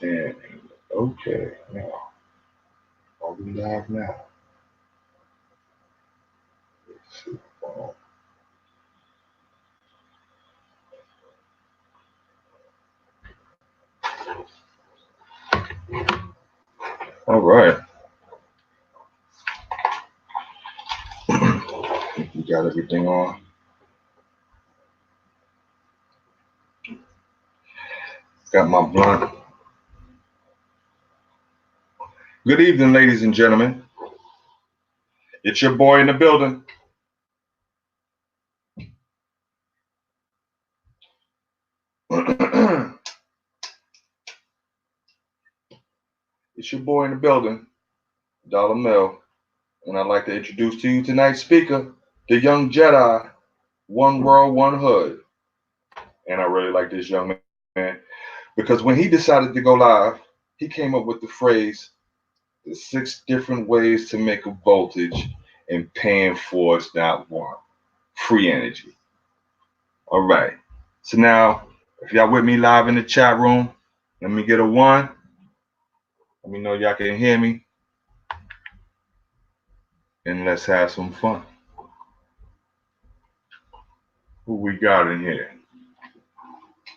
And okay, now are we live now? Let's see. All right, we got everything on. Got my blunt. Good evening, ladies and gentlemen. It's your boy in the building. It's your boy in the building, Dollar Mill, and I'd like to introduce to you tonight's speaker, the young Jedi, one world, one hood. And I really like this young man because when he decided to go live, he came up with the phrase, the 6 different ways to make a voltage and paying for it's not one. Free energy. All right. So now, if y'all with me live in the chat room, let me get a 1. Let me know y'all can hear me. And let's have some fun. Who we got in here?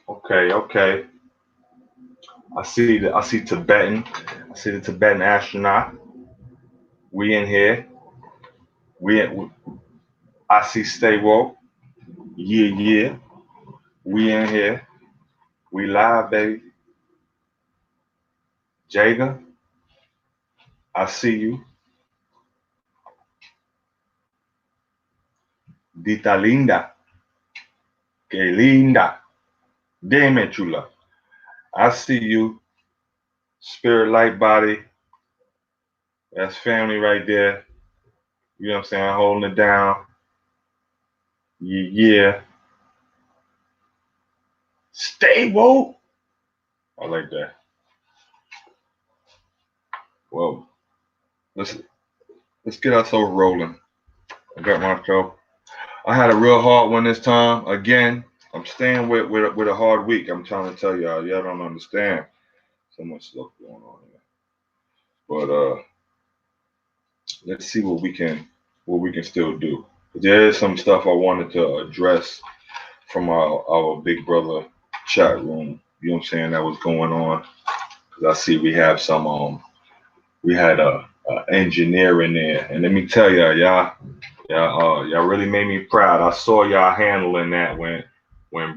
Okay. I see Tibetan. I see the Tibetan astronaut. We in here. I see Stay Woke. Yeah. We in here. We live, baby. Jaga, I see you. Dita linda. Que linda. Dime chula. I see you. Spirit light body. That's family right there. You know what I'm saying? Holding it down. Yeah. Stay woke. I like that. Well, let's get ourselves rolling. I got myself. I had a real hard one this time. Again, I'm staying with a hard week. I'm trying to tell y'all. Y'all don't understand. So much stuff going on here. But let's see what we can still do. There is some stuff I wanted to address from our big brother chat room. You know what I'm saying? That was going on. Cause I see we have some we had a engineer in there, and let me tell y'all really made me proud. I saw y'all handling that when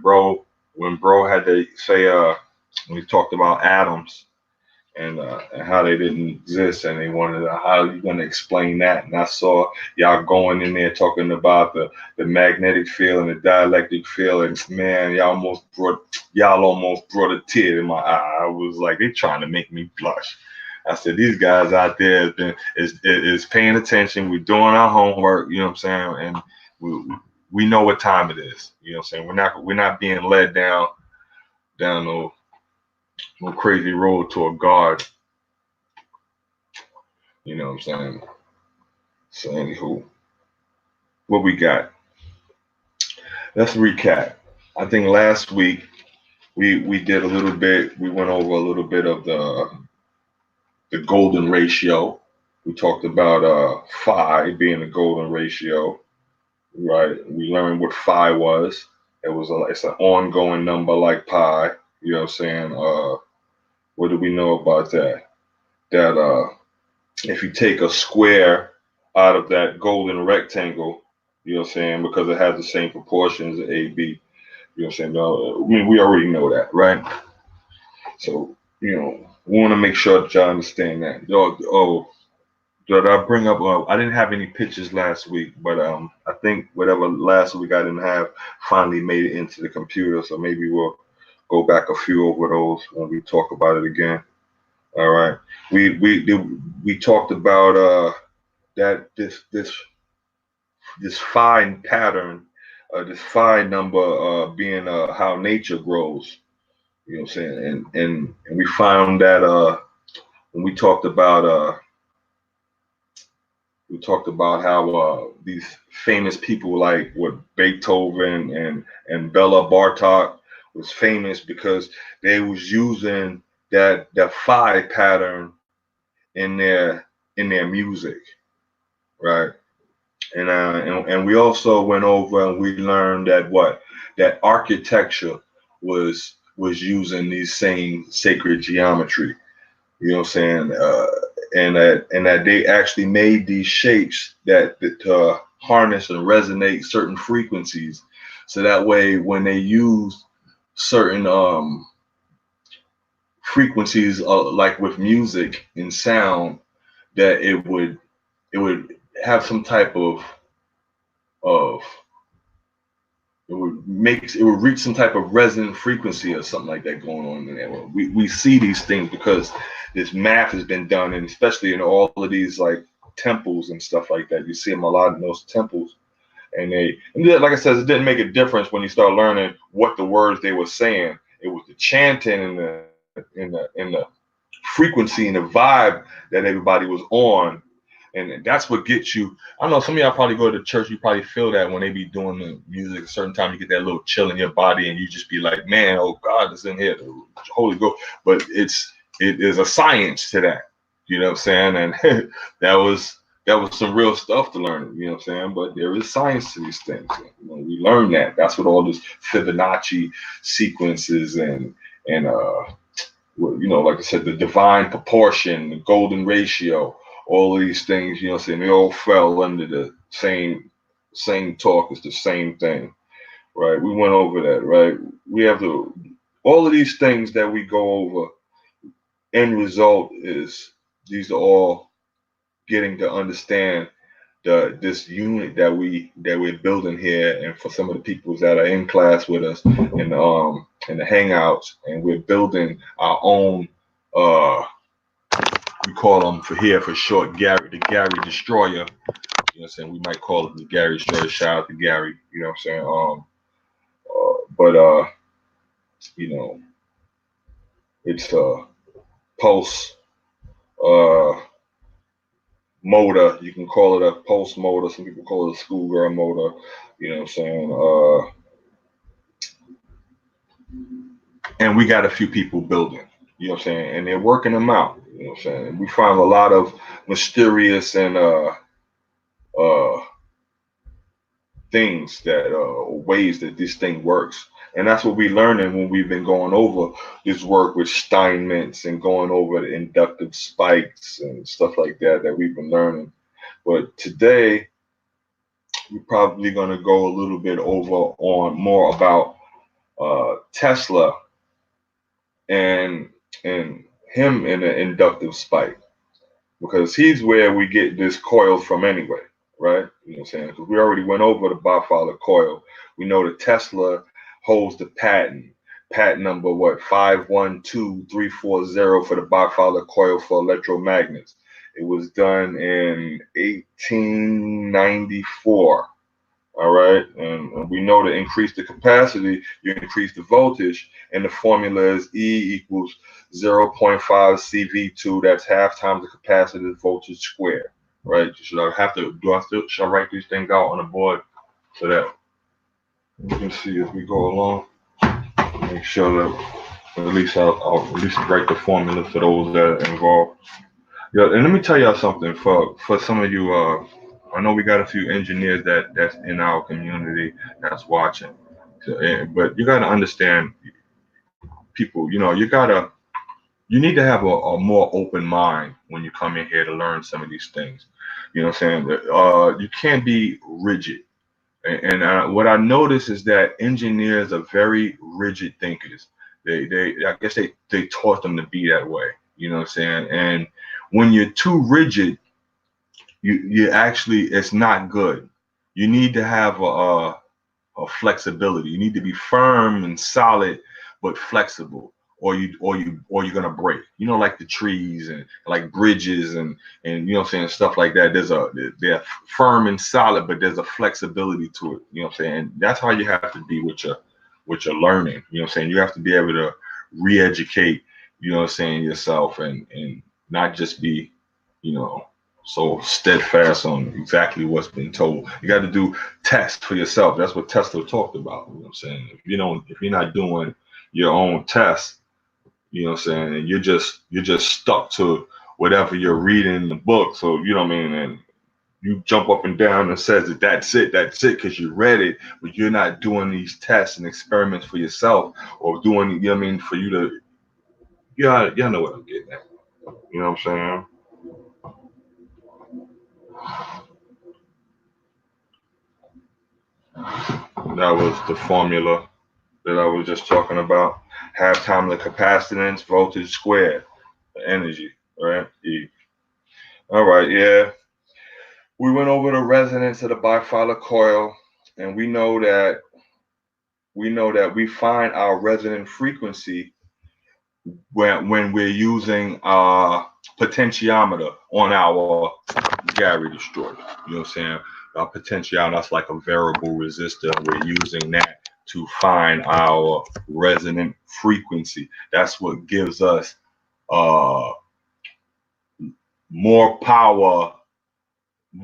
bro had to say when we talked about atoms and how they didn't exist, and they wanted how you gonna explain that. And I saw y'all going in there talking about the magnetic field and the dielectric field, and man, y'all almost brought a tear in my eye. I was like, they trying to make me blush. I said, these guys out there is paying attention. We're doing our homework, you know what I'm saying, and we know what time it is. You know what I'm saying? We're not being led down no crazy road to a guard. You know what I'm saying? So anywho, what we got? Let's recap. I think last week we did a little bit. We went over a little bit of the golden ratio. We talked about phi being the golden ratio, right? We learned what phi was. It's an ongoing number like pi. You know what I'm saying? What do we know about that? That if you take a square out of that golden rectangle, you know what I'm saying, because it has the same proportions as A, B, you know what I'm saying? No, I mean, we already know that, right? So, we want to make sure that y'all understand that. Did I bring up, I didn't have any pictures last week, but I think whatever last week I didn't have finally made it into the computer, so maybe we'll go back a few over those when we talk about it again. All right. We talked about that this fine pattern, this fine number being how nature grows. You know what I'm saying? And we found that when we talked about how these famous people like what Beethoven and Bela Bartok was famous because they was using that phi pattern in their music, right? And we also went over and we learned that architecture was using these same sacred geometry. You know what I'm saying? And that they actually made these shapes that harness and resonate certain frequencies, so that way when they use certain frequencies, like with music and sound, that it would have some type of it would reach some type of resonant frequency or something like that going on in there. We see these things because this math has been done, and especially in all of these like temples and stuff like that. You see them a lot in those temples, and like I said, it didn't make a difference when you start learning what the words they were saying. It was the chanting and the frequency and the vibe that everybody was on. And that's what gets you. I don't know, some of y'all probably go to church, you probably feel that when they be doing the music, a certain time you get that little chill in your body and you just be like, man, oh God is in here, the Holy Ghost. But it is a science to that. You know what I'm saying? And that was some real stuff to learn, you know what I'm saying? But there is science to these things. You know, we learn that. That's what all this Fibonacci sequences and like I said, the divine proportion, the golden ratio, all of these things, you know what I'm saying, they all fell under the same talk. It's the same thing, right? We went over that, right? We have all of these things that we go over, end result is these are all getting to understand this unit that we're building here, and for some of the people that are in class with us in the hangouts, and we're building our own we call them for short the Gary Destroyer. You know what I'm saying? We might call it the Gary Destroyer. Shout out to Gary. You know what I'm saying? But you know, it's pulse motor. You can call it a pulse motor. Some people call it a schoolgirl motor. You know what I'm saying? And we got a few people building. You know what I'm saying? And they're working them out. You know what I'm saying? We find a lot of mysterious and things that ways that this thing works, and that's what we're learning when we've been going over this work with Steinmetz and going over the inductive spikes and stuff like that we've been learning. But today we're probably going to go a little bit over on more about Tesla and him in the inductive spike, because he's where we get this coil from anyway, right? You know what I'm saying? Because we already went over the bipolar coil. We know that Tesla holds the patent number, 512340 for the bipolar coil for electromagnets. It was done in 1894. All right, and we know to increase the capacity, you increase the voltage, and the formula is E equals 0.5 CV2. That's half times the capacity voltage squared. Right? Should I write these things out on the board so that we can see as we go along? Make sure that at least I'll at least write the formula for those that are involved. Yeah, and let me tell y'all something for some of you. I know we got a few engineers that's in our community that's watching, but you got to understand, people. You know, you need to have a more open mind when you come in here to learn some of these things. You know what I'm saying? You can't be rigid. And what I notice is that engineers are very rigid thinkers. I guess they taught them to be that way. You know what I'm saying? And when you're too rigid, you actually, it's not good. You need to have a flexibility. You need to be firm and solid, but flexible, or you're gonna break. You know, like the trees and like bridges and you know what I'm saying, stuff like that. They're firm and solid, but there's a flexibility to it. You know what I'm saying? And that's how you have to be with your learning. You know what I'm saying? You have to be able to re-educate, you know what I'm saying, yourself, and not just be, you know, so steadfast on exactly what's been told. You got to do tests for yourself. That's what Tesla talked about. You know what I'm saying? If you're not doing your own tests, You know what I'm saying? And you're just stuck to whatever you're reading in the book. So you know what I mean? And you jump up and down and says that that's it, because you read it, but you're not doing these tests and experiments for yourself or doing, you know what I mean, for you to, yeah, y'all know what I'm getting at. You know what I'm saying? That was the formula that I was just talking about. Half time the capacitance, voltage squared, the energy, right? E. All right, yeah. We went over the resonance of the bifilar coil, and we know that we find our resonant frequency when we're using potentiometer on our Gary destroyer. You know what I'm saying? Our potentiometer, that's like a variable resistor. We're using that to find our resonant frequency. That's what gives us uh, more power,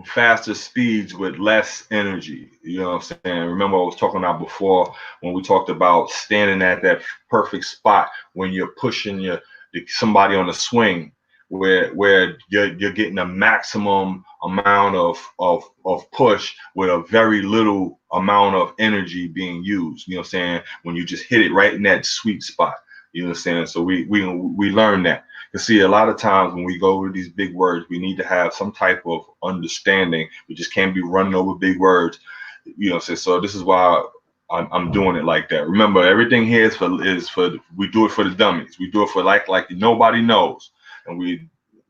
faster speeds with less energy. You know what I'm saying? Remember I was talking about before when we talked about standing at that perfect spot when you're pushing somebody on a swing where you're getting a maximum amount of push with a very little amount of energy being used. You know what I'm saying? When you just hit it right in that sweet spot. You know what I'm saying? So we learned that. You see, a lot of times when we go over these big words, we need to have some type of understanding. We just can't be running over big words. You know, so this is why I'm doing it like that. Remember, everything here is for we do it for the dummies. We do it for like nobody knows, and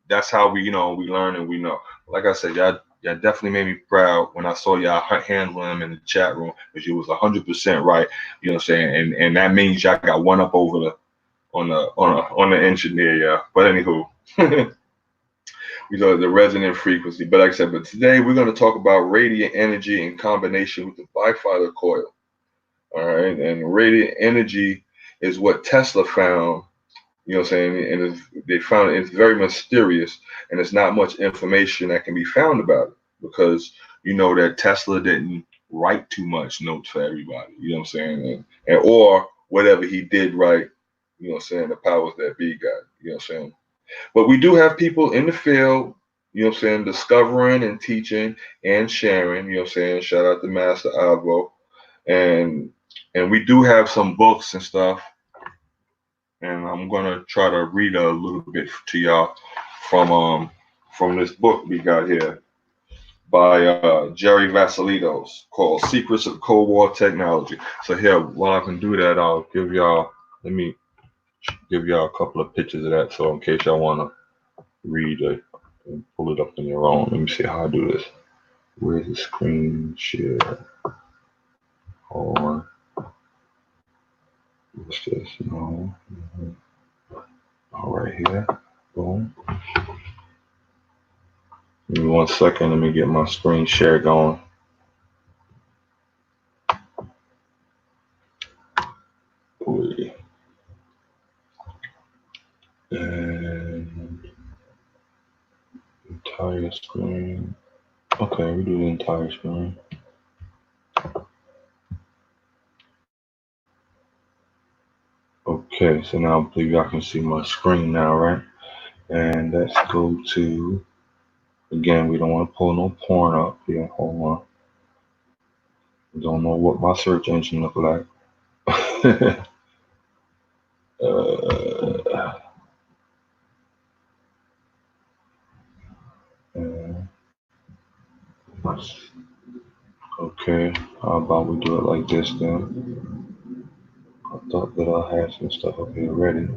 that's how we we learn and we know. Like I said, y'all definitely made me proud when I saw y'all handling them in the chat room because you was 100% right. You know what I'm saying, and that means y'all got one up over the on the engineer, yeah. But anywho, we know the resonant frequency. But like I said, but today we're going to talk about radiant energy in combination with the bifilar coil. All right, and radiant energy is what Tesla found. You know what I'm saying? And they found it's very mysterious, and there's not much information that can be found about it because you know that Tesla didn't write too much notes for everybody. You know what I'm saying? And or whatever he did write, you know what I'm saying, the powers that be got. You know what I'm saying? But we do have people in the field, you know what I'm saying, discovering and teaching and sharing, you know what I'm saying? Shout out to Master Avo. And we do have some books and stuff. And I'm gonna try to read a little bit to y'all from this book we got here by Jerry Vasilitos called Secrets of Cold War Technology. So here, while I can do that, I'll give y'all let me give y'all a couple of pictures of that so in case y'all wanna read it and pull it up on your own. Let me see how I do this. Where's the screen share? Hold on. What's this? No. All right here. Boom. Give me 1 second. Let me get my screen share going. And entire screen. Okay, we do the entire screen. Okay, so now I believe y'all can see my screen now, right? And let's go to, again, we don't want to pull no porn up here. Hold on. Don't know what my search engine look like. Okay, how about we do it like this then? I thought that I had some stuff up here ready,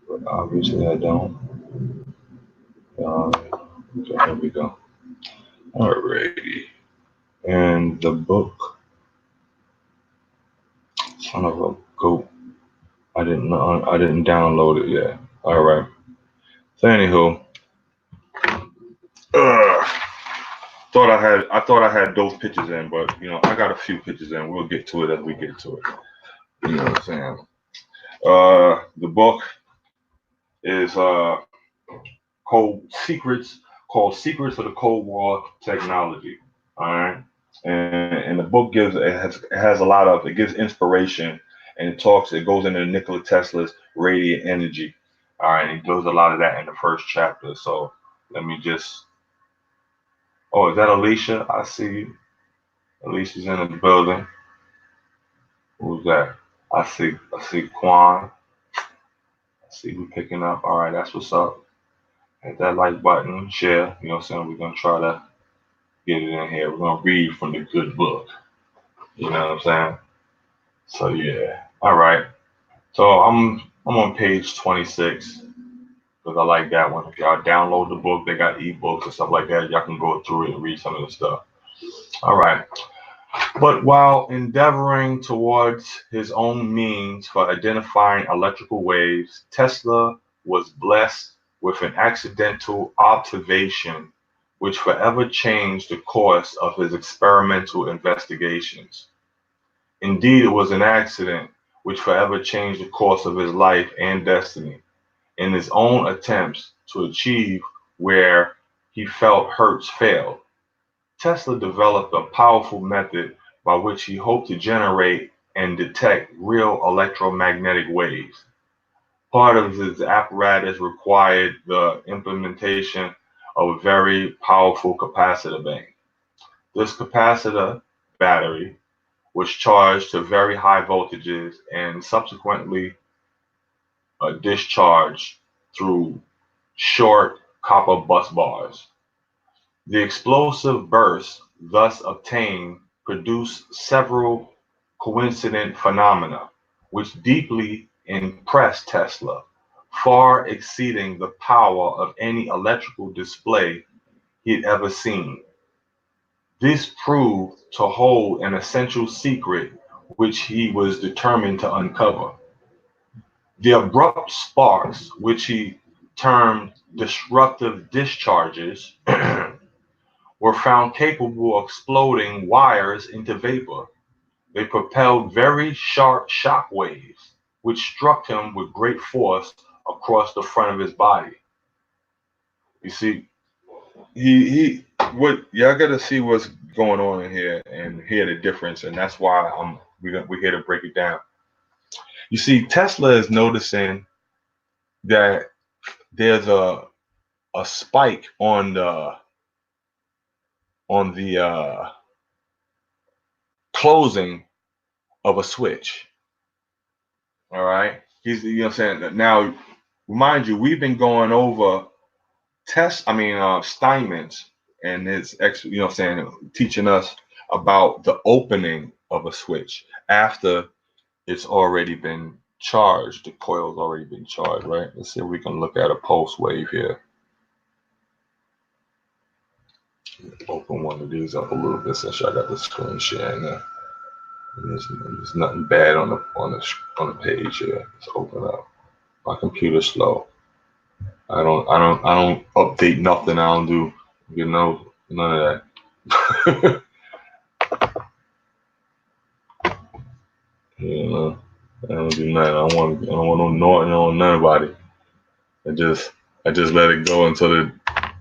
but obviously I don't. Okay, here we go. Alrighty. And the book, son of a goat. I didn't download it yet. All right. So anywho, I thought I had those pictures in, but I got a few pictures in. We'll get to it as we get to it. You know what I'm saying? The book is called Secrets of the Cold War Technology. All right. And the book gives a lot of it gives inspiration and it goes into Nikola Tesla's radiant energy. All right, he does a lot of that in the first chapter. So let me just. Oh, is that Alicia? I see you. Alicia's in the building. Who's that? I see Quan. I see who picking up. All right, that's what's up. Hit that like button, share. You know what I'm saying? We're gonna try to get it in here. We're gonna read from the good book. You know what I'm saying? So yeah. All right. So I'm on page 26 because I like that one. If y'all download the book, they got ebooks and stuff like that. Y'all can go through it and read some of the stuff. All right. But while endeavoring towards his own means for identifying electrical waves, Tesla was blessed with an accidental observation which forever changed the course of his experimental investigations. Indeed, it was an accident which forever changed the course of his life and destiny. In his own attempts to achieve where he felt Hertz failed, Tesla developed a powerful method by which he hoped to generate and detect real electromagnetic waves. Part of his apparatus required the implementation of a very powerful capacitor bank. This capacitor battery was charged to very high voltages and subsequently discharged through short copper bus bars. The explosive bursts thus obtained produced several coincident phenomena which deeply impressed Tesla, far exceeding the power of any electrical display he had ever seen. This proved to hold an essential secret which he was determined to uncover. The abrupt sparks, which he termed disruptive discharges, were found capable of exploding wires into vapor. They propelled very sharp shock waves, which struck him with great force across the front of his body. You see, what y'all got to see what's going on in here and hear the difference, and that's why we're here to break it down. You see, Tesla is noticing that there's a spike on the closing of a switch. All right. He's, you know what I'm saying? Now, mind you, we've been going over Steinman's and his you know what I'm saying, teaching us about the opening of a switch after it's already been charged. The coil's already been charged, right? Let's see if we can look at a pulse wave here. Open one of these up a little bit since I got the screen sharing there. There's nothing bad on the page here. Let's open up. My computer's slow. I don't update nothing. I don't do, none of that. You know, I don't do nothing. I don't want no nobody. I just let it go until it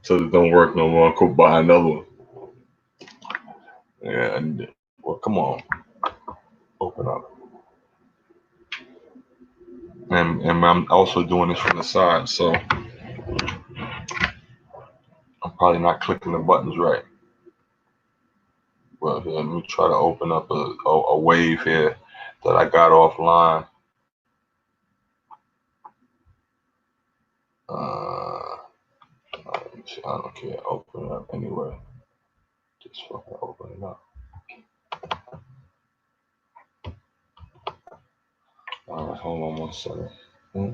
don't work no more. I go buy another one. And well, come on, open up. And I'm also doing this from the side, so I'm probably not clicking the buttons right. But let me try to open up a wave here that I got offline. I don't care. Open it up anyway. Just fucking open it up. All right, hold on one second. All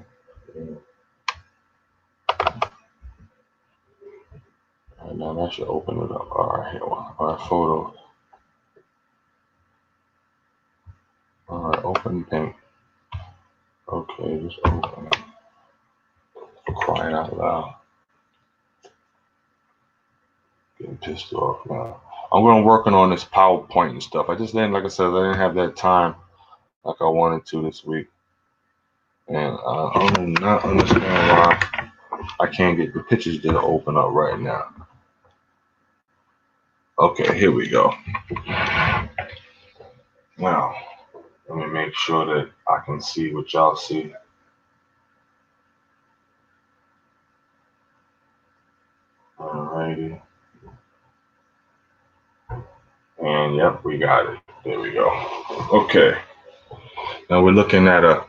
right, now that should open it up. All right, here. All right, photos. All right, open paint. Okay, just open it. For crying out loud. Getting pissed off now. I'm going to working on this PowerPoint and stuff. I just didn't, like I said, I didn't have that time like I wanted to this week. And I do not understand why I can't get the pictures to open up right now. Okay, here we go. Now, let me make sure that I can see what y'all see. We got it. There we go. Okay. Now we're looking at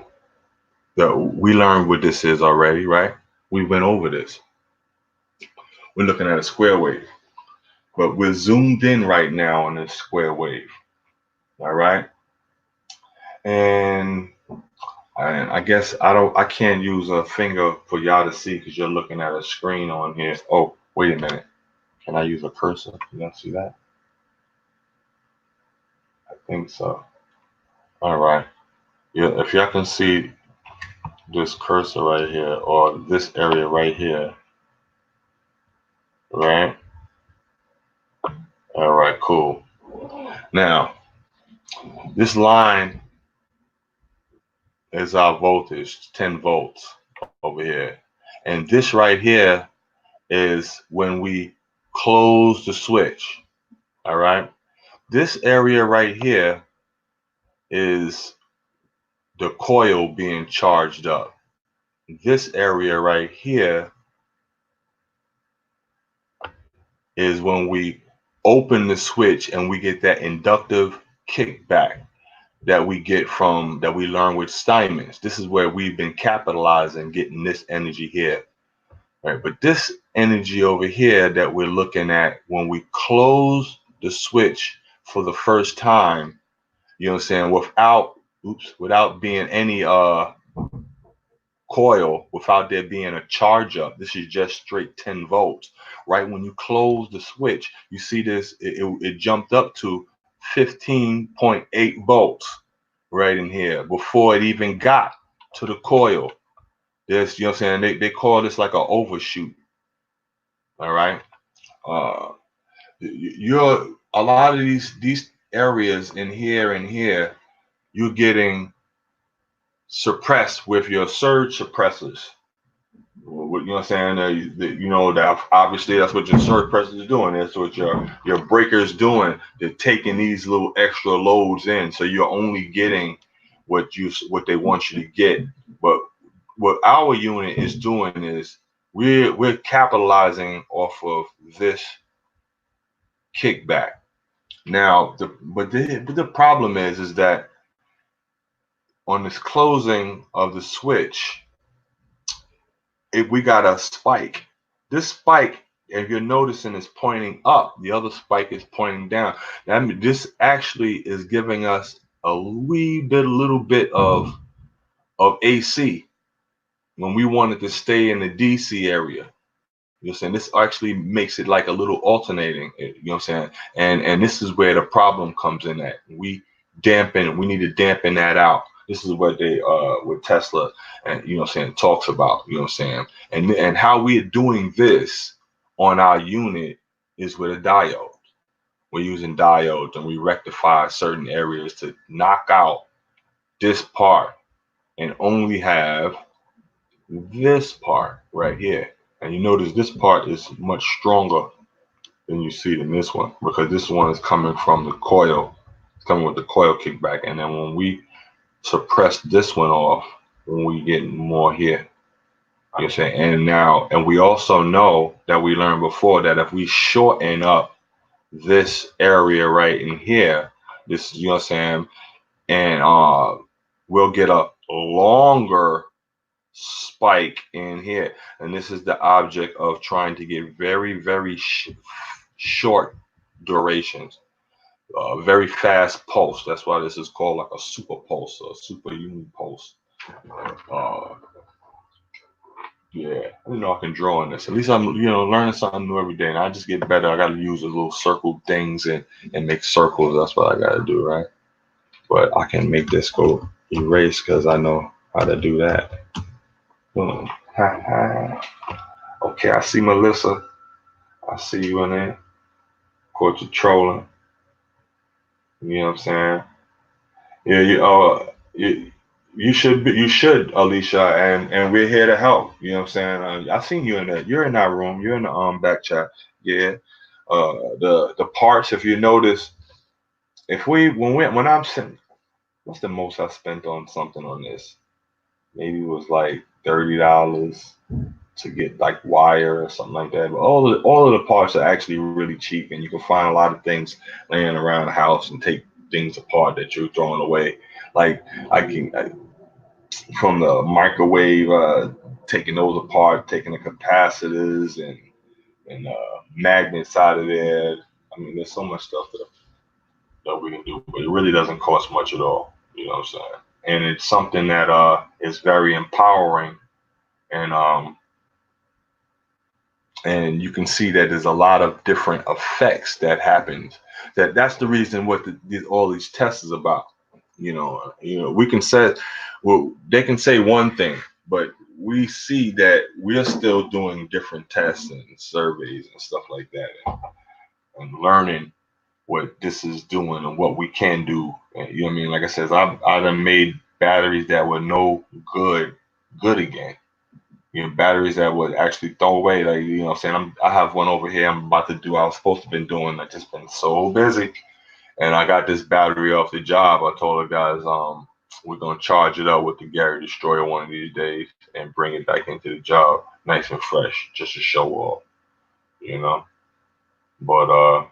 we learned what this is already, right? We went over this. We're looking at a square wave, but we're zoomed in right now on this square wave. All right. And I guess I can't use a finger for y'all to see because you're looking at a screen on here. Oh, wait a minute. Can I use a cursor? You don't see that? I think so. All right. Yeah, if y'all can see this cursor right here or this area right here, right? All right, cool. Now, this line is our voltage, 10 volts over here. And this right here is when we close the switch. All right. This area right here is the coil being charged up. This area right here is when we open the switch and we get that inductive kickback that we get from that we learn with Steinmann's. This is where we've been capitalizing, getting this energy here. Right. But this energy over here that we're looking at when we close the switch for the first time, you know what I'm saying, without being any coil, without there being a charge up. This is just straight 10 volts. Right when you close the switch, you see this, it jumped up to 15.8 volts right in here before it even got to the coil. This, you know what I'm saying, they call this like an overshoot. All right. You're a lot of these areas in here and here, you're getting suppressed with your surge suppressors. You know what I'm saying? You know that obviously that's what your surge suppressors are doing. That's what your breakers doing. They're taking these little extra loads in, so you're only getting what they want you to get. But what our unit is doing is we're capitalizing off of this kickback. Now, the problem is that on this closing of the switch, if we got a spike, this spike, if you're noticing, is pointing up. The other spike is pointing down. This actually is giving us a little bit of AC when we wanted to stay in the DC area. You know what I'm saying? This actually makes it like a little alternating, you know what I'm saying? And this is where the problem comes in at. We need to dampen that out. This is what they with Tesla and you know what I'm saying talks about, you know what I'm saying? And how we are doing this on our unit is with a diode. We're using diodes and we rectify certain areas to knock out this part and only have this part right here. And you notice this part is much stronger than you see in this one because this one is coming from the coil. It's coming with the coil kickback. And then when we suppress this one off, when we get more here, you know what I'm saying? And we also know that we learned before that if we shorten up this area right in here, this, you know what I'm saying, and we'll get a longer spike in here. And this is the object of trying to get very short durations, very fast pulse. That's why this is called like a super pulse or super unit pulse. Yeah, I know I can draw on this. At least I'm, learning something new every day, and I just get better. I got to use the little circle things and make circles. That's what I got to do, right? But I can make this go erase because I know how to do that. Boom. Okay, I see Melissa. I see you in there. Of course, you're trolling. You know what I'm saying? Yeah, you should, Alicia, and we're here to help. You know what I'm saying? I seen you in there. You're in that room. You're in the back chat. Yeah. The parts. If you notice, when I'm sitting, what's the most I spent on something on this? Maybe it was like $30. to get like wire or something like that. But all of the parts are actually really cheap, and you can find a lot of things laying around the house and take things apart that you're throwing away. Like from the microwave, taking those apart, taking the capacitors and magnets out of there. I mean, there's so much stuff that we can do, but it really doesn't cost much at all. You know what I'm saying? And it's something that is very empowering, and and you can see that there's a lot of different effects that happens. That's the reason what all these tests is about. We can say, well, they can say one thing, but we see that we're still doing different tests and surveys and stuff like that, and learning what this is doing and what we can do. And, you know what I mean? Like I said, I done made batteries that were no good again. Batteries that would actually throw away. Like, what I'm saying, I have one over here I'm about to do. I was supposed to been doing. I just been so busy. And I got this battery off the job. I told the guys, we're gonna charge it up with the Gary Destroyer one of these days and bring it back into the job nice and fresh, just to show off, But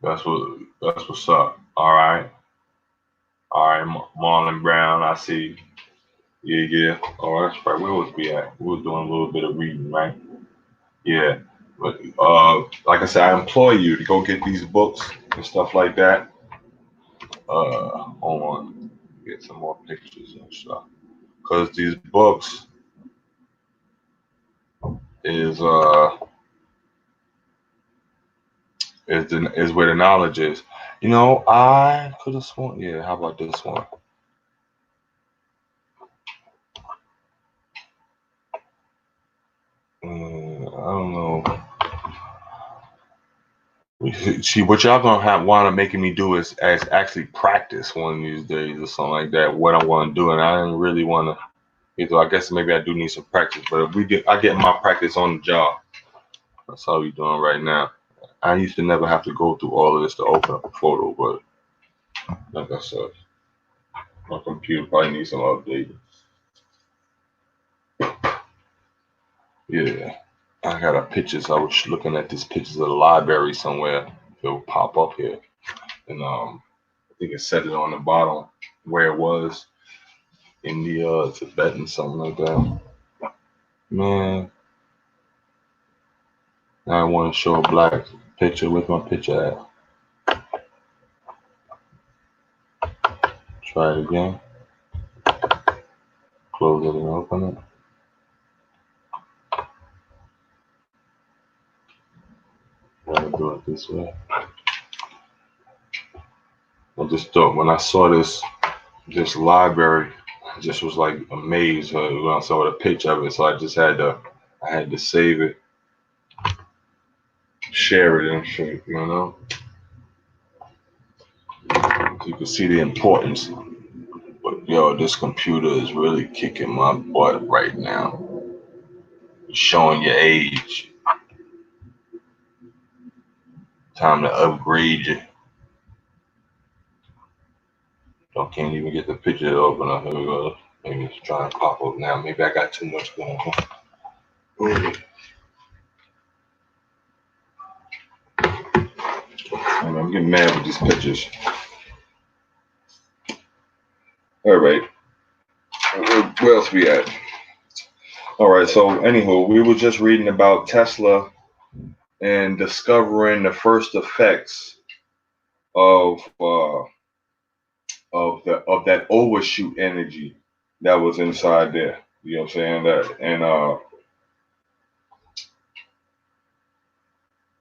that's what's up. All right, Marlon Brown, I see. Yeah. Oh, that's right. Where was we at? We were doing a little bit of reading, right? Yeah. But like I said, I employ you to go get these books and stuff like that. Hold on, get some more pictures and stuff. Because these books is where the knowledge is. I could have sworn. Yeah, how about this one? I don't know. See, what y'all gonna want to making me do is actually practice one of these days or something like that. What I want to do, and I didn't really want to. I guess maybe I do need some practice, but I get my practice on the job. That's how we doing right now. I used to never have to go through all of this to open up a photo, but like I said, my computer probably needs some updating. Yeah, I got a pictures. I was looking at these pictures of the library somewhere. It'll pop up here, and I think it said it on the bottom where it was in the Tibetan, something like that. Man, I want to show a black picture. Where's my picture at? Try it again. Close it and open it. Gotta do it this way. I just thought when I saw this library, I just was like amazed when I saw the picture of it. So I just had to save it, share it, and shit, So you can see the importance. But yo, this computer is really kicking my butt right now. Showing your age. Time to upgrade you. I can't even get the picture to open up. Here we go. Maybe it's trying to pop up now. Maybe I got too much going on. I'm getting mad with these pictures. All right. Where else we at? All right. So, anywho, we were just reading about Tesla and discovering the first effects of that overshoot energy that was inside there. You know what I'm saying?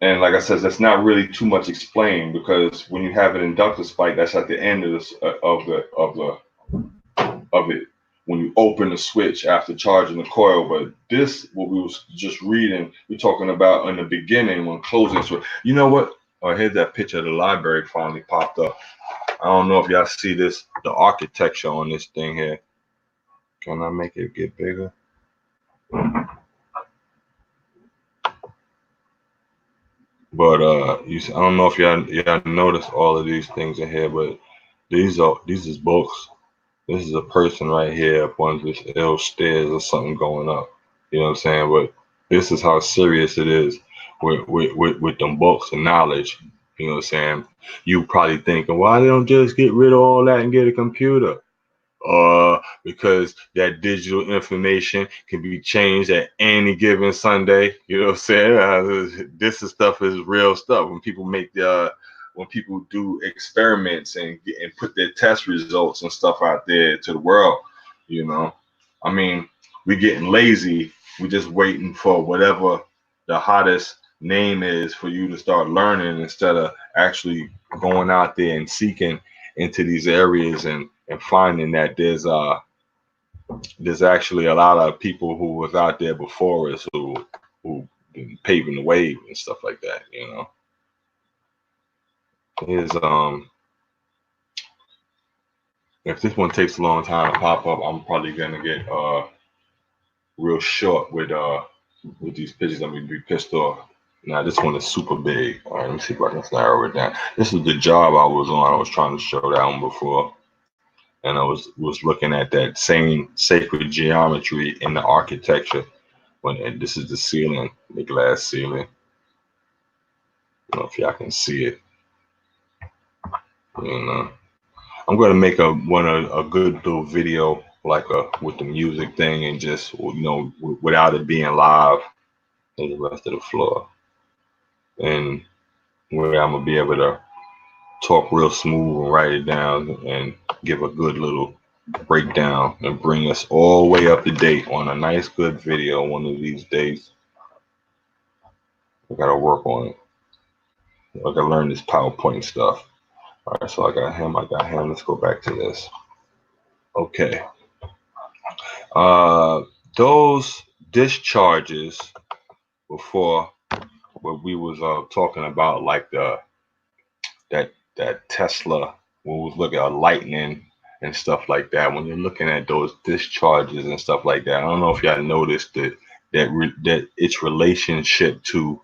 And like I said, that's not really too much explained, because when you have an inductor spike, that's at the end of it when you open the switch after charging the coil. But this, what we was just reading, we're talking about in the beginning when closing switch. You know what? Oh, here's that picture of the library finally popped up. I don't know if y'all see this, the architecture on this thing here. Can I make it get bigger? But I don't know if y'all notice all of these things in here, but these is books. This is a person right here up on this ill stairs or something going up. You know what I'm saying? But this is how serious it is with them books and knowledge. You know what I'm saying? You probably thinking, why they don't just get rid of all that and get a computer? Because that digital information can be changed at any given Sunday. You know what I'm saying? This is stuff is real stuff. When people do experiments and put their test results and stuff out there to the world, you know, I mean, we getting lazy. We just waiting for whatever the hottest name is for you to start learning instead of actually going out there and seeking into these areas and finding that there's actually a lot of people who was out there before us who been paving the way and stuff like that. You know, is if this one takes a long time to pop up, I'm probably gonna get real short with these pictures. I'm gonna be pissed off. Now this one is super big. All right, let me see if I can narrow it down. This is the job I was on. I was trying to show that one before. And I was looking at that same sacred geometry in the architecture. And this is the ceiling, the glass ceiling. I don't know if y'all can see it. You know, I'm gonna make a good little video like with the music thing and just without it being live in the rest of the floor, and where I'm gonna be able to talk real smooth and write it down and give a good little breakdown and bring us all the way up to date on a nice good video one of these days. I gotta work on it. I gotta learn this PowerPoint stuff. All right, so I got him. Let's go back to this. Okay. Those discharges before what we was talking about, like that Tesla, when we was looking at lightning and stuff like that. When you're looking at those discharges and stuff like that, I don't know if y'all noticed that its relationship to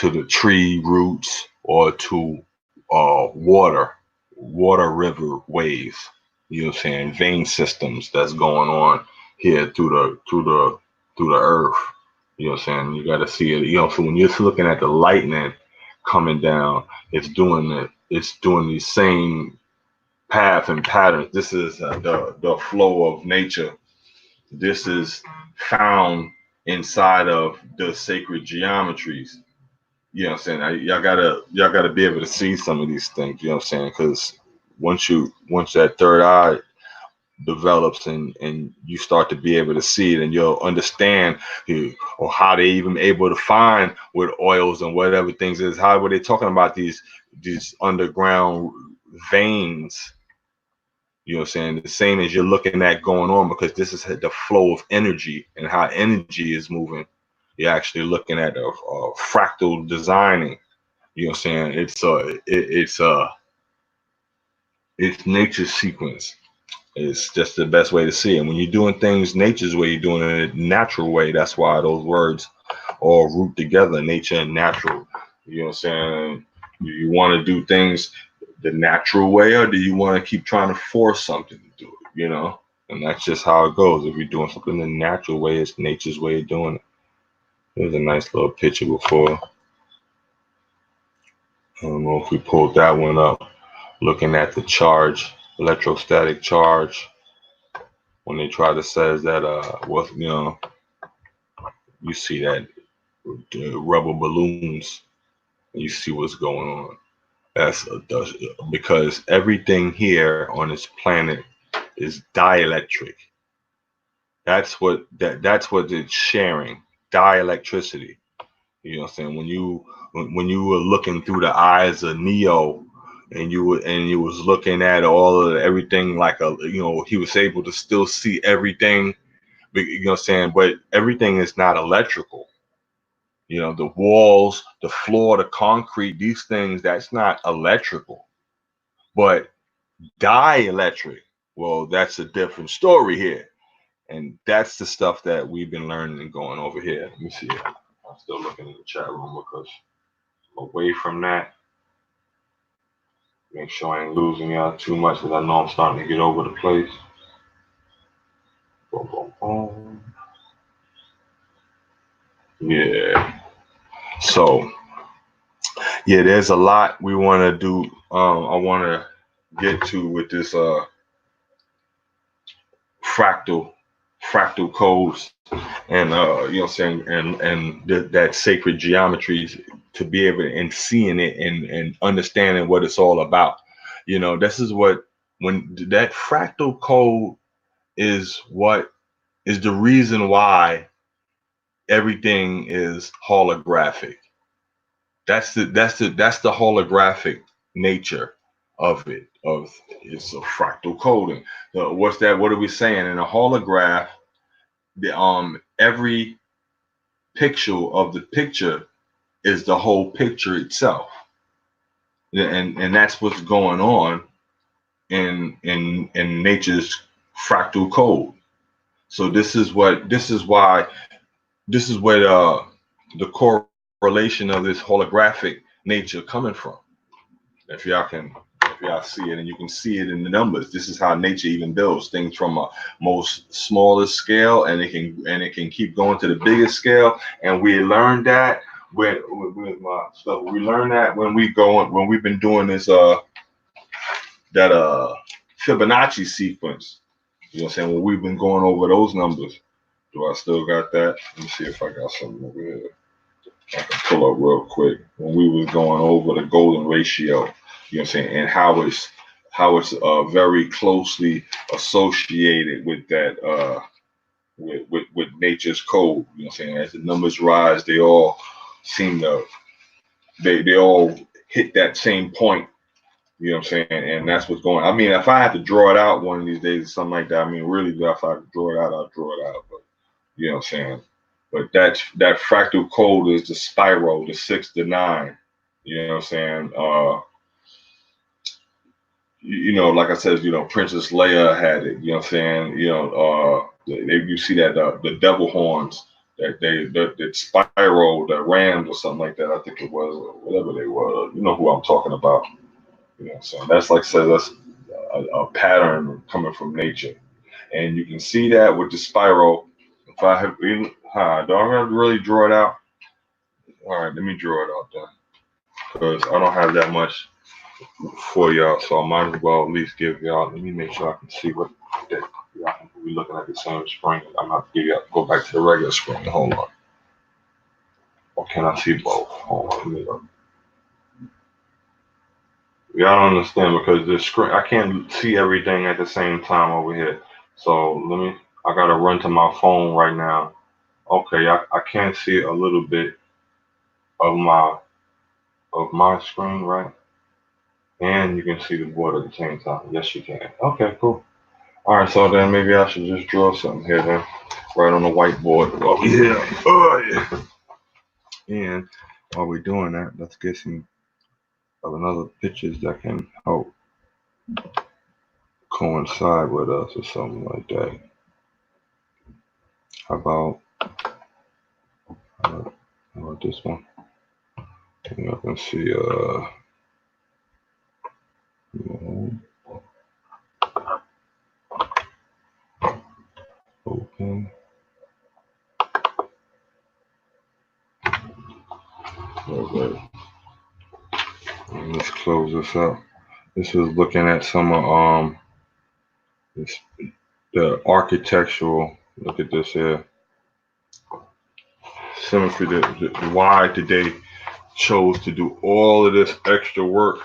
the tree roots or to water river waves. You know what I'm saying? Vein systems that's going on here through the earth. You know what I'm saying? You got to see it. You know, so when you're looking at the lightning coming down, it's doing the same path and patterns. This is the flow of nature. This is found inside of the sacred geometries. You know what I'm saying? Y'all gotta be able to see some of these things. You know what I'm saying? Because once that third eye develops and you start to be able to see it, and you'll understand or how they even able to find with oils and whatever things is. How were they talking about these underground veins? You know what I'm saying? The same as you're looking at going on, because this is the flow of energy and how energy is moving. You're actually looking at a fractal designing. You know what I'm saying? It's nature's sequence. It's just the best way to see it. When you're doing things nature's way, you're doing it a natural way. That's why those words all root together, nature and natural. You know what I'm saying? Do you want to do things the natural way, or do you want to keep trying to force something to do it? You know? And that's just how it goes. If you're doing something the natural way, it's nature's way of doing it. There's a nice little picture before. I don't know if we pulled that one up. Looking at the charge, electrostatic charge, when they try to say that you see that rubber balloons, you see what's going on. That's because everything here on this planet is dielectric. That's what it's sharing, dielectricity. You know what I'm saying? When you were looking through the eyes of Neo, and you was looking at all of everything like he was able to still see everything. You know what I'm saying? But everything is not electrical. You know, the walls, the floor, the concrete, these things, that's not electrical. But dielectric, well, that's a different story here. And that's the stuff that we've been learning and going over here. Let me see. I'm still looking in the chat room because away from that, make sure I ain't losing y'all too much, because I know I'm starting to get over the place. Boom, boom, boom. Yeah. So yeah, there's a lot we want to do. I want to get to with this fractal codes, and you know what I'm saying, and that sacred geometry, to be able to, and seeing it and understanding what it's all about. You know, this is what, when that fractal code is what is the reason why everything is holographic. That's the holographic nature of it. Of It's a fractal coding. What's that? What are we saying? In a holograph, the every pixel of the picture is the whole picture itself, and that's what's going on in nature's fractal code. So this is where the correlation of this holographic nature coming from. If y'all see it, and you can see it in the numbers, this is how nature even builds things from a most smallest scale, and it can keep going to the biggest scale. And we learned that with my stuff. We learned that when we've been doing this that Fibonacci sequence. You know what I'm saying? When we've been going over those numbers. Do I still got that? Let me see if I got something over here I can pull up real quick. When we was going over the golden ratio, you know what I'm saying, and how it's very closely associated with that with nature's code. You know what I'm saying? As the numbers rise, they all seem to they all hit that same point. You know what I'm saying? And that's what's going on. I mean, if I had to draw it out one of these days or something like that, I mean, really, if I could draw it out, I'll draw it out. But you know what I'm saying? But that fractal code is the spiral, the 6 to 9. You know what I'm saying? You know, like I said, you know, Princess Leia had it. You know what I'm saying? You know, you see that the devil horns, that spiral, the rams or something like that. I think it was, or whatever they were. You know who I'm talking about? You know, so that's, like I said, that's a pattern coming from nature, and you can see that with the spiral. If I have, do I have to really draw it out? All right, let me draw it out then, because I don't have that much for y'all, so I might as well at least give y'all. Let me make sure I can see what that y'all can be looking at the same screen. I'm not give y'all go back to the regular screen. Hold on. Or can I see both? Hold on. Let me look. Y'all don't understand because the screen, I can't see everything at the same time over here. So I gotta run to my phone right now. Okay, I can see a little bit of my screen, right? And you can see the board at the same time. Yes, you can. Okay, cool. All right, so then maybe I should just draw something here then, right on the whiteboard. Oh yeah, oh yeah. And while we're doing that, let's get some of another pictures that can help coincide with us or something like that. How about this one? And I can see open. Okay. And let's close this up. This was looking at some the architectural. Look at this here. Symmetry. Why did they chose to do all of this extra work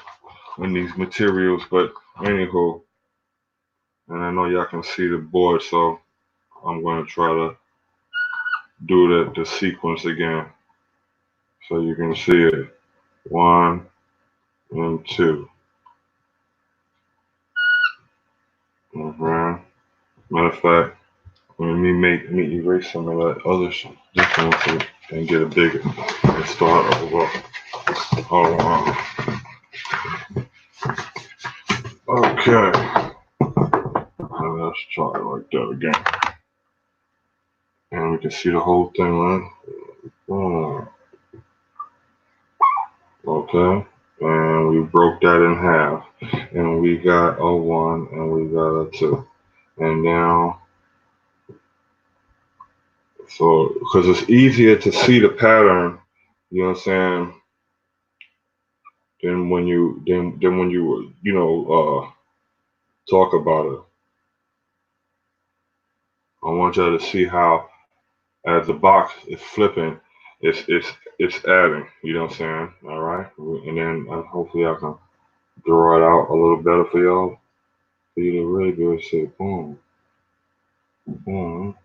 in these materials? But anywho, and I know y'all can see the board, so I'm going to try to do the sequence again so you can see it. 1 and 2. Matter of fact, let me erase some of that other difference and get a bigger and start over. Oh, okay. Let's try it like that again. And we can see the whole thing, right? Okay. And we broke that in half. And we got a 1 and we got a 2. And now So, because it's easier to see the pattern, you know what I'm saying, than when you talk about it. I want y'all to see how as the box is flipping, it's adding. You know what I'm saying? All right, and then hopefully I can draw it out a little better for y'all, for you to really be able to say boom, boom,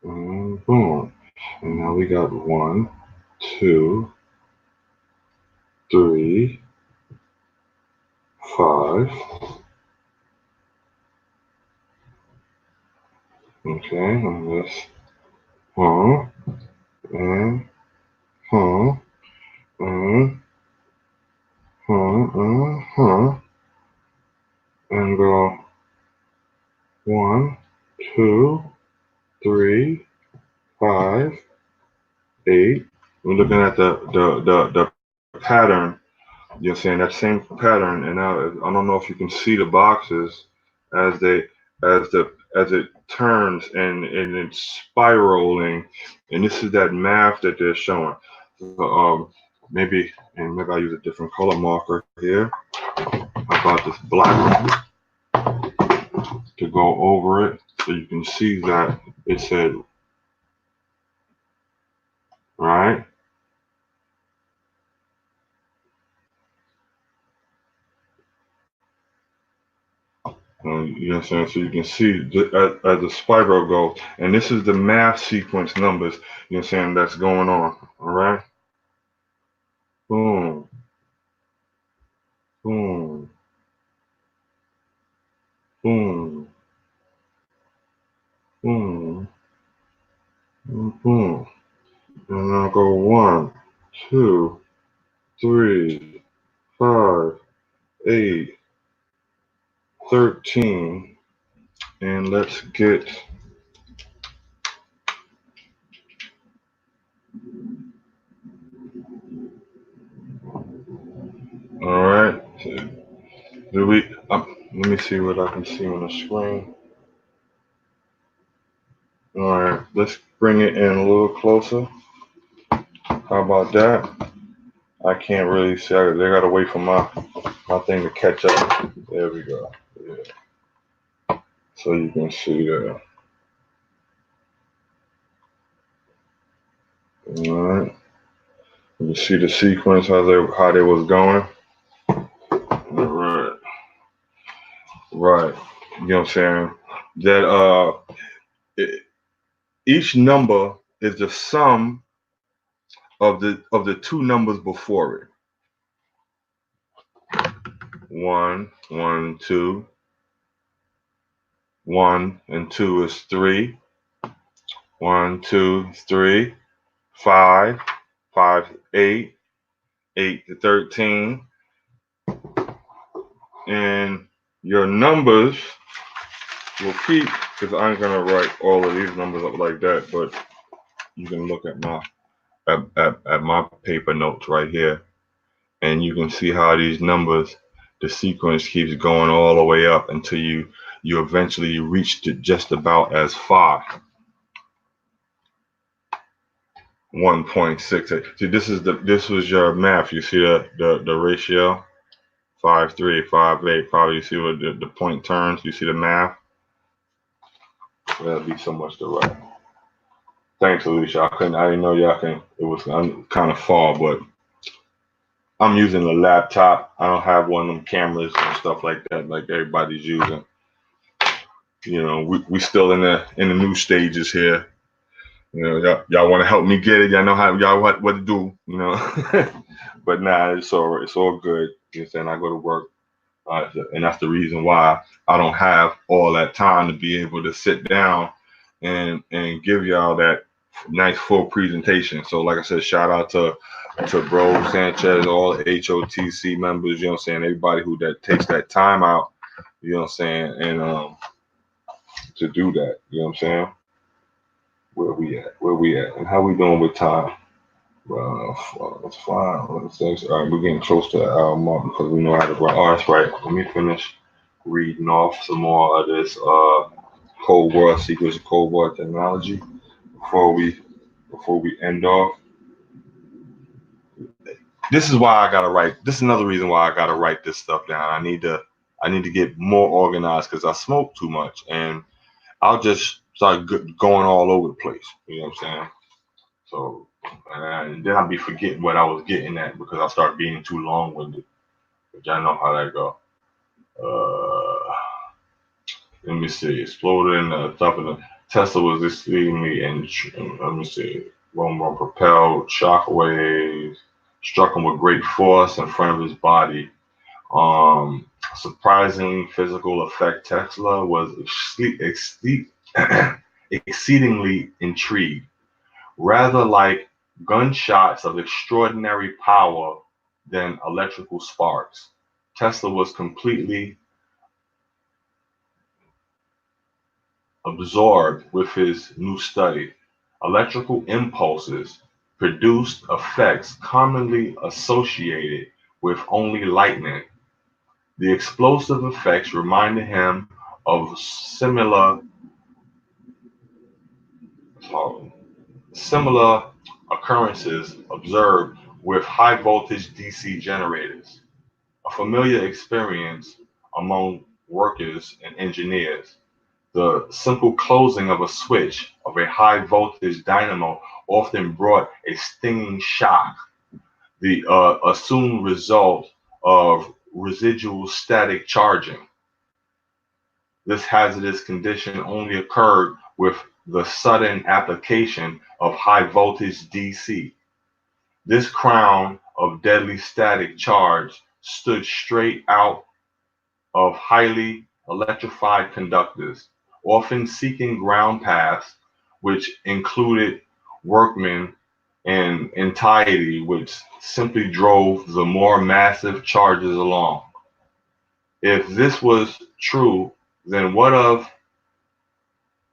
and boom. And now we got 1, 2, 3, 5. Okay, and this, and, huh, and, and go 1, 2, 3, 5, 8. We're looking at the pattern. You're saying that same pattern, and now I don't know if you can see the boxes as as it turns and it's spiraling, and this is that math that they're showing. So, maybe I use a different color marker here. How about this black one to go over it so you can see that it said right. You know what I'm saying? So you can see as the spiral goes, and this is the math sequence numbers, you know what I'm saying, that's going on. All right? Boom, boom, boom, boom, boom. And I'll go 1, 2, 3, 5, 8, 13. And let's get all right. Do we let me see what I can see on the screen. All right, let's bring it in a little closer. How about that? I can't really see. They gotta wait for my thing to catch up. There we go. Yeah. So you can see that. All right. You see the sequence how they was going. All right. Right. You know what I'm saying? That each number is the sum of the two numbers before it. 1, 1, 2. 1 and 2 is 3. 1, 2, 3. 5. 5, 8. 8 to 13. And your numbers will keep, because I'm gonna write all of these numbers up like that, but you can look at my at my paper notes right here, and you can see how these numbers, the sequence keeps going all the way up until you eventually reach to just about as 5. 1.68. See, this was your math. You see the ratio 5, 3, 5, 8. Probably you see what the point turns. You see the math. That'd be so much to write. Thanks, Alicia. I didn't know y'all can. It was kind of far, but I'm using a laptop. I don't have one of them cameras and stuff like that, like everybody's using. You know, we still in the new stages here. You know, y'all want to help me get it. Y'all know how y'all what to do. You know, but nah, it's all right. It's all good. You know, saying I go to work, and that's the reason why I don't have all that time to be able to sit down and give y'all that nice full presentation. So like I said, shout out to Bro Sanchez, all the HOTC members, you know what I'm saying, everybody who that takes that time out, you know what I'm saying, and to do that, you know what I'm saying. Where we at and how we doing with time? Well, it's fine. All right, we're getting close to the hour mark because we know how to run. All right, that's right. Let me finish reading off some more of this Cold War Secrets of Cold War Technology. before we end off. This is why I gotta write. This is another reason why I gotta write this stuff down. I need to get more organized because I smoke too much and I'll just start going all over the place. You know what I'm saying? So and then I'll be forgetting what I was getting at because I start being too long-winded. Which I know how that go. Let me see. Exploded in the top of the Tesla was exceedingly and let me see. More propelled shock waves struck him with great force in front of his body. Surprising physical effect. Tesla was exceedingly intrigued. Rather like gunshots of extraordinary power than electrical sparks. Tesla was completely absorbed with his new study. Electrical impulses produced effects commonly associated with only lightning. The explosive effects reminded him of similar occurrences observed with high voltage DC generators, a familiar experience among workers and engineers. The simple closing of a switch of a high voltage dynamo often brought a stinging shock, the assumed result of residual static charging. This hazardous condition only occurred with the sudden application of high voltage DC. This crown of deadly static charge stood straight out of highly electrified conductors, often seeking ground paths, which included workmen and entirety, which simply drove the more massive charges along. If this was true, then what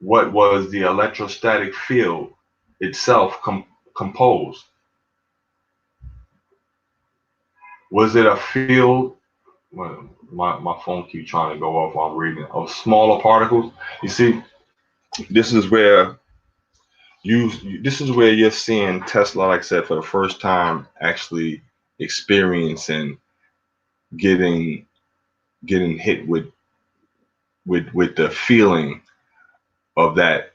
was the electrostatic field itself composed? Was it a field? Well, my phone keeps trying to go off while I'm reading it. Of smaller particles. You see, this is where you're seeing Tesla, like I said, for the first time, actually experiencing getting hit with the feeling of that